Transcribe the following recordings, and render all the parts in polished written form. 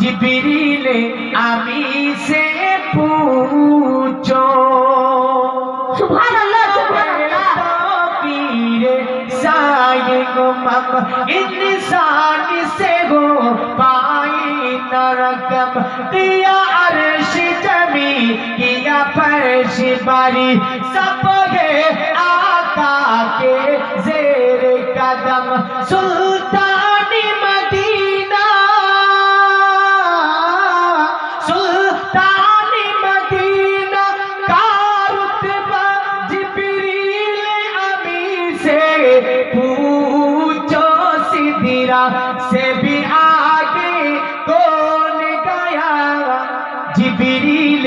जिब्रील अमी से पूछो। सुभान अल्लाह, सुभान अल्लाह। इंसान से हो पाई नरकम, किया अर्श जमी, किया फर्श बारी, सब है आका के ज़ेर कदम। सुल्तानी मदीना, सुल्तानी मदीना का रुतबा जिब्रील अमी से पूछो। सिदरा से भी आगे कौन गया, जिब्रील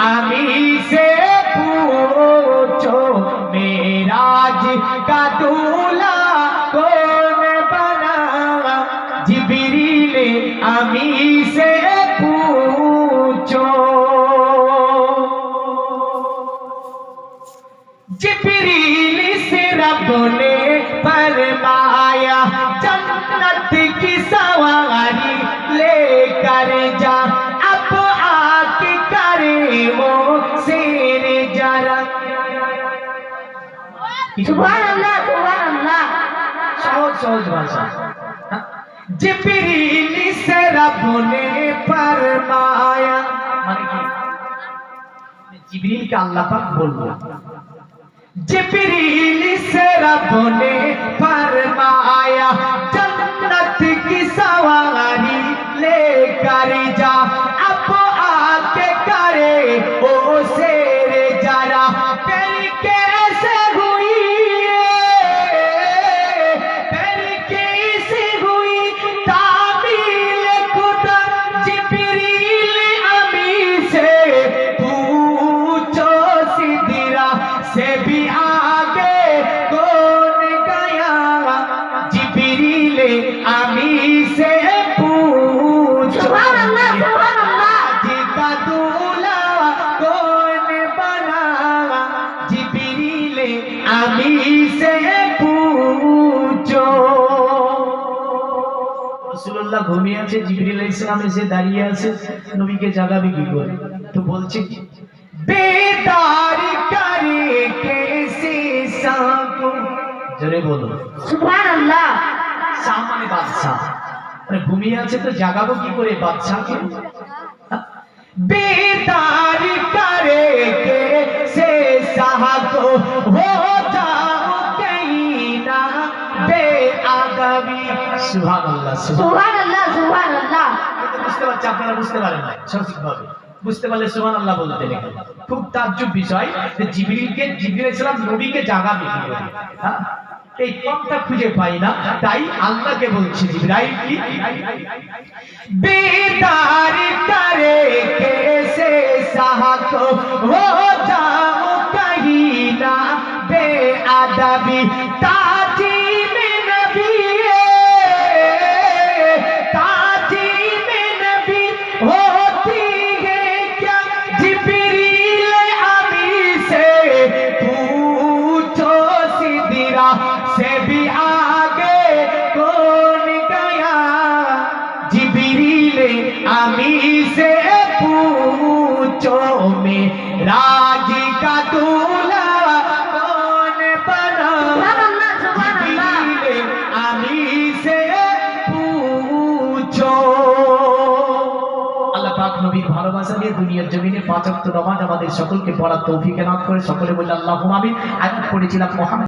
अमी से पूछो। मेराज का दूल्हा कौन बना, जिब्रील अमी से पूछो। जिब्रील से रब ने फरमाया, जन्नत की सवारी लेकर जा, अब आके करे वो शेर जरा। सुभान अल्लाह, सुभान अल्लाह। सहज सहज भाषा। जिब्रील से रब ने फरमाया, माने की जिब्रील का अल्लाह पाक बोलबो। जिब्रील से रब ने फरमाया, जन्नत की सवारी लेकर जा, अब आके करे ओ शेर जरा। फिर कैसे हुई, फिर कैसे हुई ताबील खुदा, जिब्रील अमी से पूछो। सिदरा से भी आगे कौन गया, जिब्रील अमी से पूछो। सुभान अल्लाह, सुभान अल्लाह। जी का दूल्हा कौन बना, जिब्रील अमी से पूछो। রাসূলুল্লাহ ঘুমিয়ে আছে, জিবরিল আলাইহিস সালাম এসে দাঁড়িয়ে আছে, নবীকে জাগাবে কি করে? তো বলছে কি, बेदार करे कैसे साको, জোরে বলো सुभान अल्लाह। শাহ মানে বাদশাহ, মানে ঘুমিয়ে আছে তো জাগাবো কি করে বাদশাহকে? बेदार करे कैसे साको, हो जाओ कहीं ना बेअदबी। সুবহানাল্লাহ, सुभान अल्लाह, सुभान अल्लाह। বুঝতে পারছি, আপনারা বুঝতে পারেন না সঠিকভাবে। বুঝতে পারলে সুবহানাল্লাহ বলতে লেখেন। খুব তাজ্জুব বিষয় যে জিবরিল আলাইহিস সালাম নবীকে জাগাবে কি করে? হ্যাঁ, এই পথটা খুঁজে পাই না, তাই আল্লাহকে বলছে জিবরাইল কি, बेदार करे कैसे साको, हो जाओ कहीं ना बेअदबी। ताजी में नबी, ताजी में नबी होती है क्या, जिब्रील अमी से पूछो। सिदरा से भी आगे कौन गया, जिब्रील अमी से पूछो। मेराज का दूल्हा कौन बना, सुभान अल्लाह, सुभान अल्लाह। जिब्रील अमी से पूछो। আল্লাহ পাক নবীর ভালোবাসা দিয়ে দুনিয়ার জমিনে 5 ওয়াক্ত নামাজ আমাদের সকলকে পড়ার তৌফিক এনায়েত করে। সকলে বলে আল্লাহুম্মা আমিন। আয়াত পড়েছিলাম মুহাম্মদ